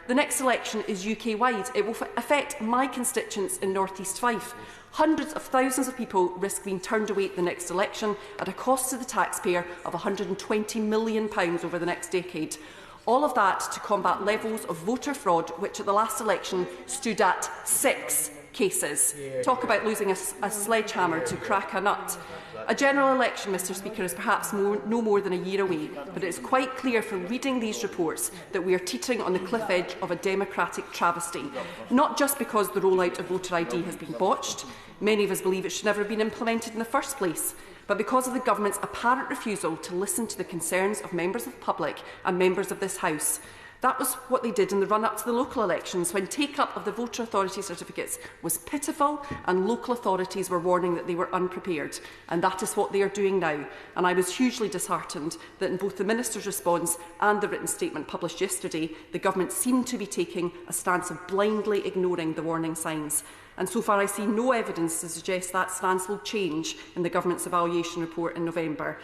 The next election is UK-wide. It will affect my constituents in North East Fife. Hundreds of thousands of people risk being turned away at the next election at a cost to the taxpayer of £120 million over the next decade. All of that to combat levels of voter fraud, which at the last election stood at 6 cases. Talk about losing a sledgehammer to crack a nut. A general election, Mr Speaker, is perhaps no more than a year away, but it is quite clear from reading these reports that we are teetering on the cliff edge of a democratic travesty, not just because the rollout of voter ID has been botched. Many of us believe it should never have been implemented in the first place, but because of the Government's apparent refusal to listen to the concerns of members of the public and members of this House. That was what they did in the run-up to the local elections, when take-up of the voter authority certificates was pitiful and local authorities were warning that they were unprepared. And that is what they are doing now. And I was hugely disheartened that in both the Minister's response and the written statement published yesterday, the Government seemed to be taking a stance of blindly ignoring the warning signs. And so far I see no evidence to suggest that stance will change in the Government's evaluation report in November.